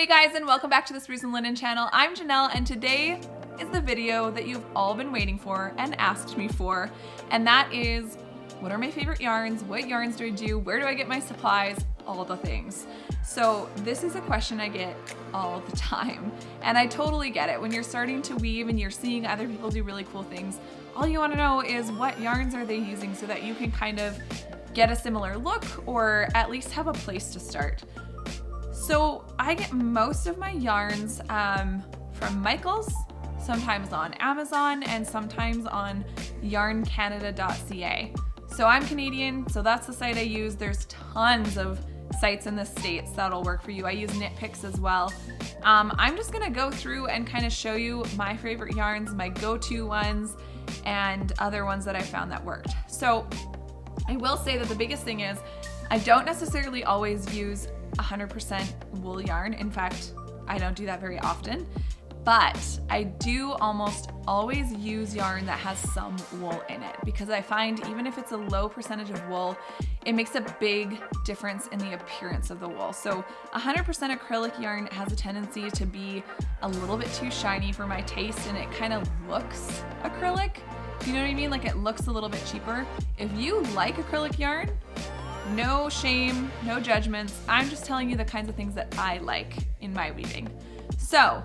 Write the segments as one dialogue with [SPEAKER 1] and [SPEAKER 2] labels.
[SPEAKER 1] Hey guys, and welcome back to the Spruce and Linen channel. I'm Janelle, and today is the video that you've all been waiting for and asked me for, and that is, what are my favorite yarns? What yarns do I do? Where do I get my supplies? All the things. So this is a question I get all the time, and I totally get it. When you're starting to weave and you're seeing other people do really cool things, all you want to know is what yarns are they using so that you can kind of get a similar look or at least have a place to start. So I get most of my yarns from Michaels, sometimes on Amazon, and sometimes on yarncanada.ca. So I'm Canadian, so that's the site I use. There's tons of sites in the States that'll work for you. I use Knit Picks as well. I'm just gonna go through and kind of show you my favorite yarns, my go-to ones, and other ones that I found that worked. So I will say that the biggest thing is I don't necessarily always use 100% wool yarn. In fact, I don't do that very often, but I do almost always use yarn that has some wool in it, because I find even if it's a low percentage of wool, it makes a big difference in the appearance of the wool. So 100% acrylic yarn has a tendency to be a little bit too shiny for my taste, and it kind of looks acrylic. You know what I mean? Like, it looks a little bit cheaper. If you like acrylic yarn, no shame, no judgments. I'm just telling you the kinds of things that I like in my weaving. So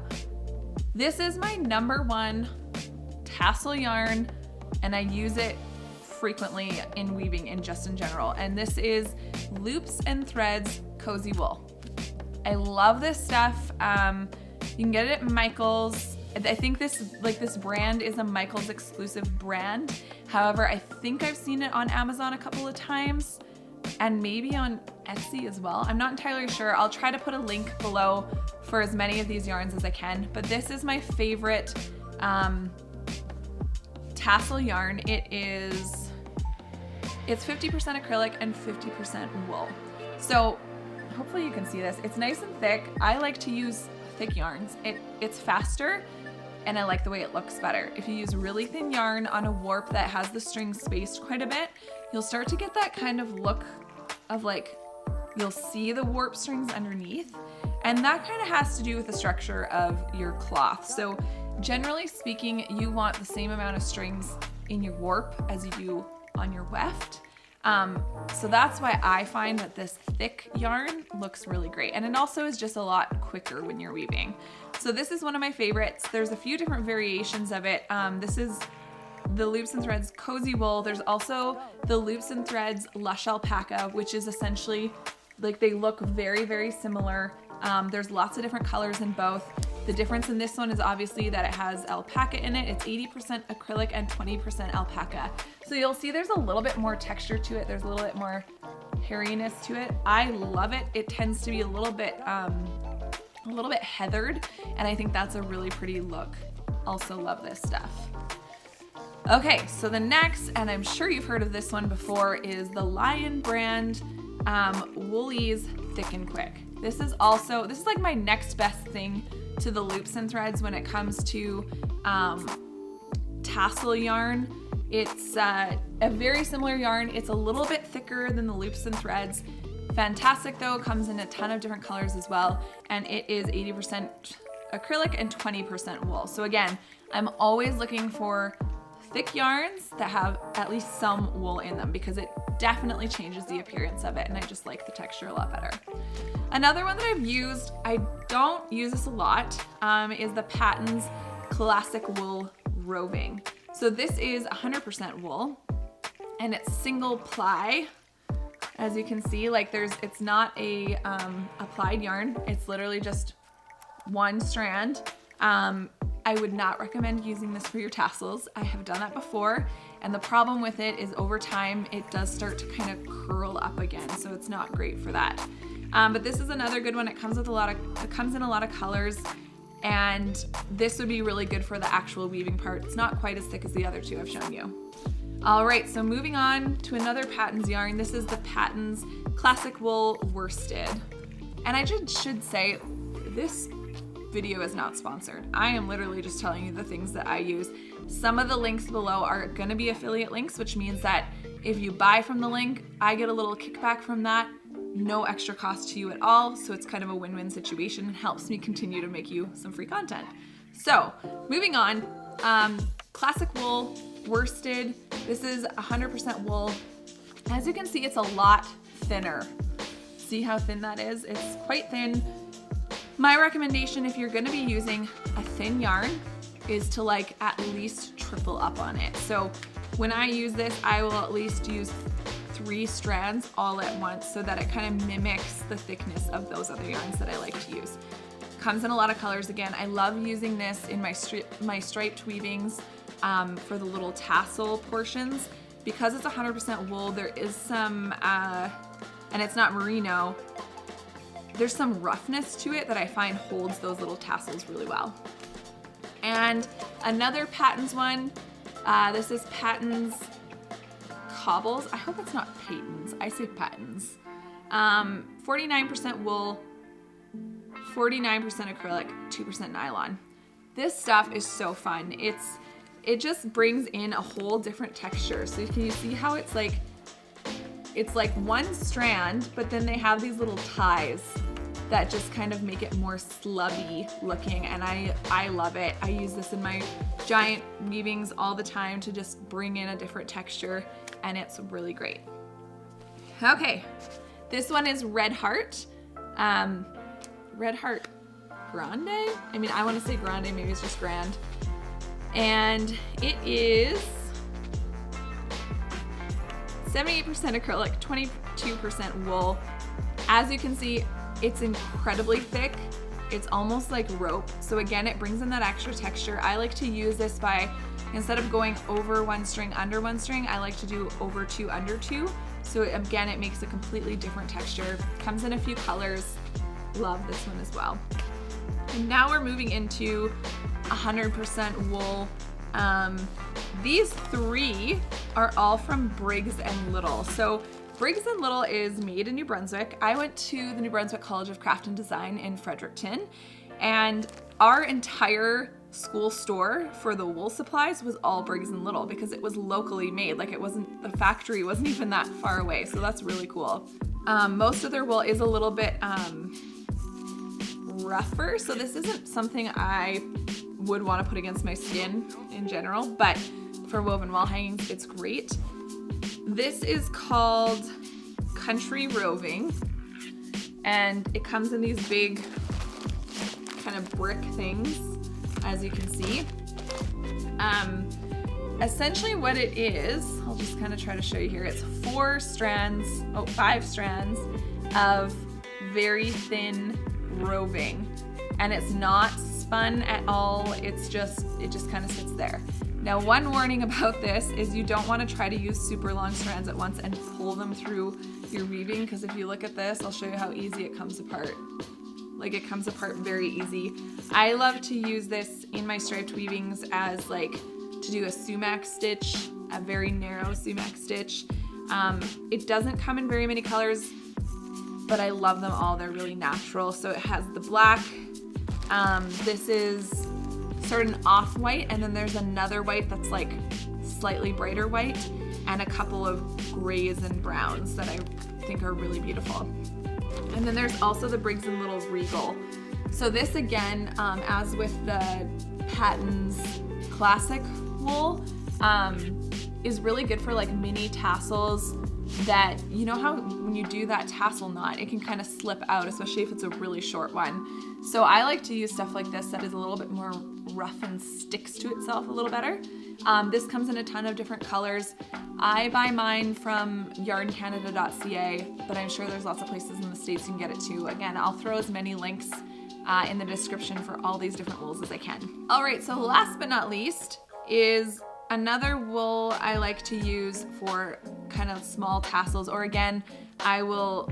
[SPEAKER 1] this is my #1 tassel yarn, and I use it frequently in weaving and just in general. And this is Loops and Threads Cozy Wool. I love this stuff. You can get it at Michaels. I think this brand is a Michaels exclusive brand. However, I think I've seen it on Amazon a couple of times, and maybe on Etsy as well. I'm not entirely sure. I'll try to put a link below for as many of these yarns as I can, but this is my favorite tassel yarn. It's 50% acrylic and 50% wool. So hopefully you can see this. It's nice and thick. I like to use thick yarns. It's faster, and I like the way it looks better. If you use really thin yarn on a warp that has the strings spaced quite a bit, you'll start to get that kind of look of like, you'll see the warp strings underneath, and that kind of has to do with the structure of your cloth. So generally speaking, you want the same amount of strings in your warp as you do on your weft. So that's why I find that this thick yarn looks really great. And it also is just a lot quicker when you're weaving. So this is one of my favorites. There's a few different variations of it. This is the Loops and Threads Cozy Wool. There's also the Loops and Threads Lush Alpaca, which is essentially, like, they look very, very similar. There's lots of different colors in both. The difference in this one is obviously that it has alpaca in it. It's 80% acrylic and 20% alpaca. So you'll see there's a little bit more texture to it. There's a little bit more hairiness to it. I love it. It tends to be a little bit heathered, and I think that's a really pretty look. Also love this stuff. Okay, so the next, and I'm sure you've heard of this one before, is the Lion brand Woolies Thick and Quick. This is like my next best thing to the Loops and Threads when it comes to tassel yarn. It's a very similar yarn. It's a little bit thicker than the Loops and Threads. Fantastic though, comes in a ton of different colors as well, and it is 80% acrylic and 20% wool. So again, I'm always looking for thick yarns that have at least some wool in them, because it definitely changes the appearance of it, and I just like the texture a lot better. Another one that I've used, I don't use this a lot, is the Patons Classic Wool Roving. So this is 100% wool, and it's single ply. As you can see, like, it's not a applied yarn. It's literally just one strand. I would not recommend using this for your tassels. I have done that before, and the problem with it is over time it does start to kind of curl up again, so it's not great for that. But this is another good one. It comes in a lot of colors, and this would be really good for the actual weaving part. It's not quite as thick as the other two I've shown you. All right, so moving on to another Patons yarn. This is the Patons Classic Wool Worsted. And I should say, this video is not sponsored. I am literally just telling you the things that I use. Some of the links below are gonna be affiliate links, which means that if you buy from the link, I get a little kickback from that. no extra cost to you at all. So it's kind of a win-win situation and helps me continue to make you some free content. So moving on, classic wool, worsted. This is 100% wool. As you can see, it's a lot thinner. See how thin that is? It's quite thin. My recommendation, if you're gonna be using a thin yarn, is to like at least triple up on it. So when I use this, I will at least use 3 strands all at once so that it kind of mimics the thickness of those other yarns that I like to use. Comes in a lot of colors. Again, I love using this in my striped weavings for the little tassel portions. Because it's 100% wool, there is some, and it's not merino, there's some roughness to it that I find holds those little tassels really well. And another Patons one, this is Patons Cobbles. I hope it's not Patons, I say Patons. 49% wool, 49% acrylic, 2% nylon. This stuff is so fun. It just brings in a whole different texture. So can you see how it's like one strand, but then they have these little ties that just kind of make it more slubby looking, and I love it. I use this in my giant weavings all the time to just bring in a different texture, and it's really great. Okay, this one is Red Heart. Red Heart Grande? I mean, I want to say Grande, maybe it's just Grand. And it is 78% acrylic, 22% wool. As you can see, it's incredibly thick. It's almost like rope. So again, it brings in that extra texture. I like to use this by, instead of going over one string, under one string, I like to do over 2, under 2. So again, it makes a completely different texture. Comes in a few colors. Love this one as well. And now we're moving into 100% wool. These 3 are all from Briggs and Little. So Briggs and Little is made in New Brunswick. I went to the New Brunswick College of Craft and Design in Fredericton, and our entire school store for the wool supplies was all Briggs and Little because it was locally made. Like, it wasn't, the factory wasn't even that far away. So that's really cool. Most of their wool is a little bit rougher, so this isn't something I would want to put against my skin in general, but for woven wall hangings, it's great. This is called Country Roving, and it comes in these big kind of brick things, as you can see. Essentially what it is, I'll just kind of try to show you here, it's 5 strands of very thin roving, and it's not spun at all. It just kind of sits there. Now, one warning about this is you don't want to try to use super long strands at once and pull them through your weaving, because if you look at this, I'll show you how easy it comes apart. Like, it comes apart very easy. I love to use this in my striped weavings as like to do a sumac stitch, a very narrow sumac stitch. It doesn't come in very many colors, but I love them all. They're really natural. So it has the black, this is sort of an off-white, and then there's another white that's like slightly brighter white, and a couple of grays and browns that I think are really beautiful. And then there's also the Briggs & Little Regal. So this again, as with the Patons Classic wool, is really good for like mini tassels that, you know how when you do that tassel knot, it can kind of slip out, especially if it's a really short one. So I like to use stuff like this that is a little bit more rough and sticks to itself a little better. This comes in a ton of different colors. I buy mine from yarncanada.ca, but I'm sure there's lots of places in the States you can get it too. Again, I'll throw as many links in the description for all these different wools as I can. All right, so last but not least is another wool I like to use for kind of small tassels, or again, I will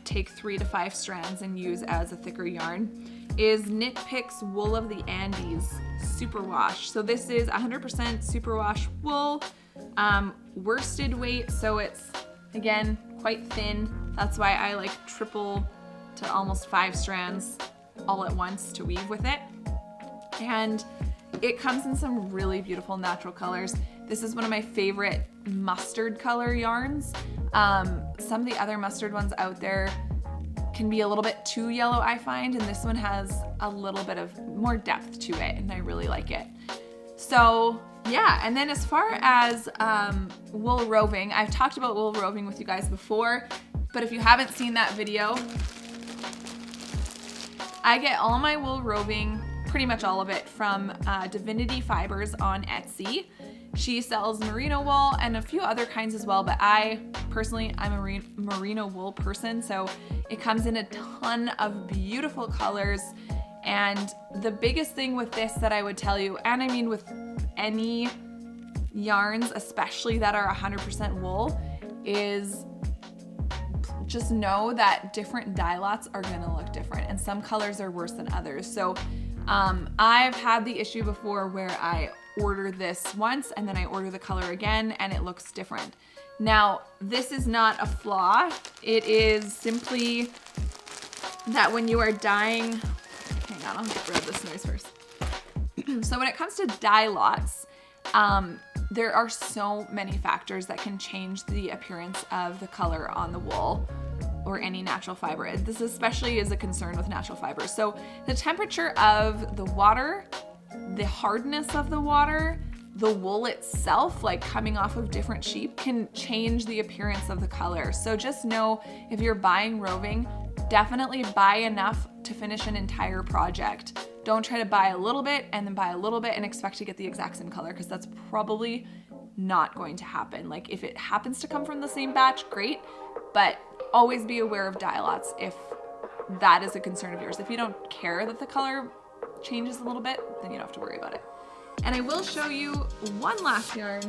[SPEAKER 1] take 3 to 5 strands and use as a thicker yarn, is Knit Picks Wool of the Andes Superwash. So this is 100% superwash wool, worsted weight, so it's again quite thin. That's why I like triple to almost 5 strands all at once to weave with it. And it comes in some really beautiful natural colors. This is one of my favorite mustard color yarns. Some of the other mustard ones out there can be a little bit too yellow, I find, and this one has a little bit of more depth to it, and I really like it. So yeah, and then as far as wool roving, I've talked about wool roving with you guys before, but if you haven't seen that video, I get all my wool roving, pretty much all of it, from Divinity Fibers on Etsy. She sells merino wool and a few other kinds as well, but I'm a merino wool person, so it comes in a ton of beautiful colors. And the biggest thing with this that I would tell you, and I mean with any yarns, especially that are 100% wool, is just know that different dye lots are gonna look different, and some colors are worse than others. So I've had the issue before where I order this once and then I order the color again and it looks different. Now, this is not a flaw. It is simply that when you are dyeing, hang on, I'll get rid of this noise first. So when it comes to dye lots, there are so many factors that can change the appearance of the color on the wool or any natural fiber. This especially is a concern with natural fibers. So the temperature of the water, the hardness of the water, the wool itself, like coming off of different sheep, can change the appearance of the color. So just know, if you're buying roving, definitely buy enough to finish an entire project. Don't try to buy a little bit and then buy a little bit and expect to get the exact same color, because that's probably not going to happen. Like, if it happens to come from the same batch, great, but always be aware of dye lots if that is a concern of yours. If you don't care that the color changes a little bit, then you don't have to worry about it. And I will show you one last yarn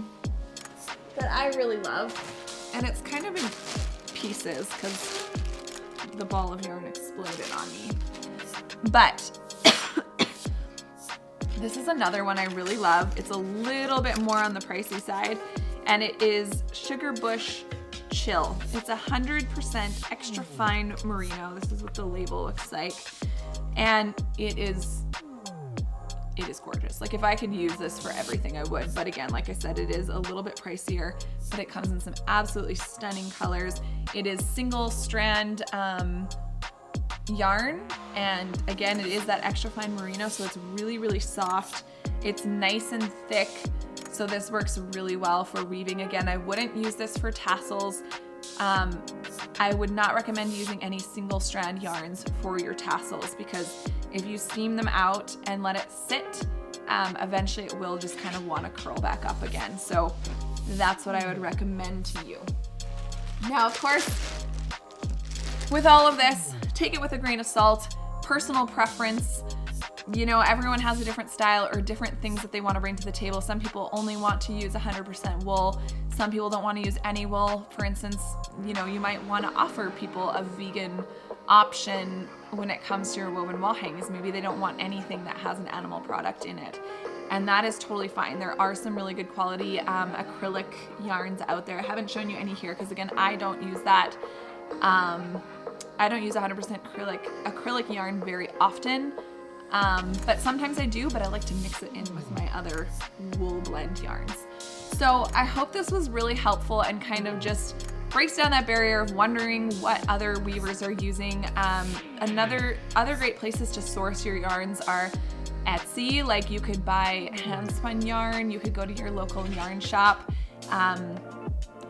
[SPEAKER 1] that I really love, and it's kind of in pieces because the ball of yarn exploded on me. But this is another one I really love. It's a little bit more on the pricey side, and it is Sugar Bush Chill. It's 100% extra fine merino. This is what the label looks like. And it is gorgeous. Like, if I could use this for everything, I would. But again, like I said, it is a little bit pricier, but it comes in some absolutely stunning colors. It is single strand yarn, and again, it is that extra fine merino, so it's really, really soft. It's nice and thick, so this works really well for weaving. Again, I wouldn't use this for tassels. I would not recommend using any single strand yarns for your tassels, because if you steam them out and let it sit, eventually it will just kind of want to curl back up again. So that's what I would recommend to you. Now, of course, with all of this, take it with a grain of salt, personal preference. You know, everyone has a different style or different things that they want to bring to the table. Some people only want to use 100% wool. Some people don't want to use any wool. For instance, you know, you might want to offer people a vegan option when it comes to your woven wall hangings. Maybe they don't want anything that has an animal product in it, and that is totally fine. There are some really good quality acrylic yarns out there. I haven't shown you any here because, again, I don't use that. I don't use 100% acrylic yarn very often, but sometimes I do, but I like to mix it in with my other wool blend yarns. So I hope this was really helpful and kind of just breaks down that barrier of wondering what other weavers are using. Other great places to source your yarns are Etsy. Like, you could buy hand spun yarn, you could go to your local yarn shop.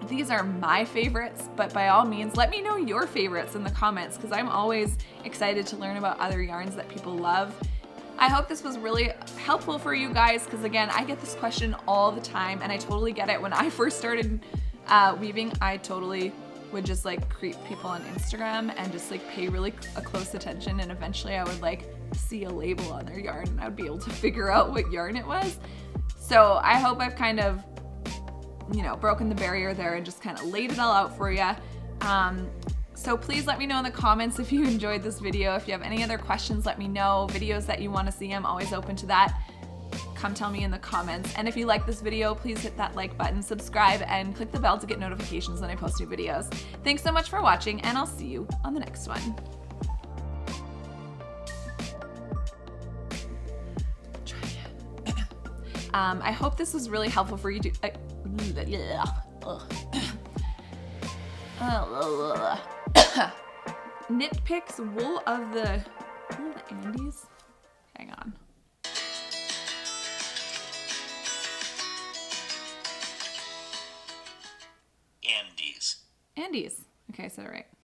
[SPEAKER 1] These are my favorites, but by all means, let me know your favorites in the comments, because I'm always excited to learn about other yarns that people love. I hope this was really helpful for you guys, because again, I get this question all the time, and I totally get it. When I first started weaving, I totally would just like creep people on Instagram and just like pay really close attention, and eventually I would like see a label on their yarn and I would be able to figure out what yarn it was. So I hope I've kind of, you know, broken the barrier there and just kind of laid it all out for you. So please let me know in the comments if you enjoyed this video. If you have any other questions, let me know. Videos that you want to see, I'm always open to that. Come tell me in the comments. And if you like this video, please hit that like button, subscribe, and click the bell to get notifications when I post new videos. Thanks so much for watching, and I'll see you on the next one. Try again. I hope this was really helpful for you to... Knit Picks Wool of the Andes. Hang on.
[SPEAKER 2] Andes.
[SPEAKER 1] Andes. Okay, I said it right.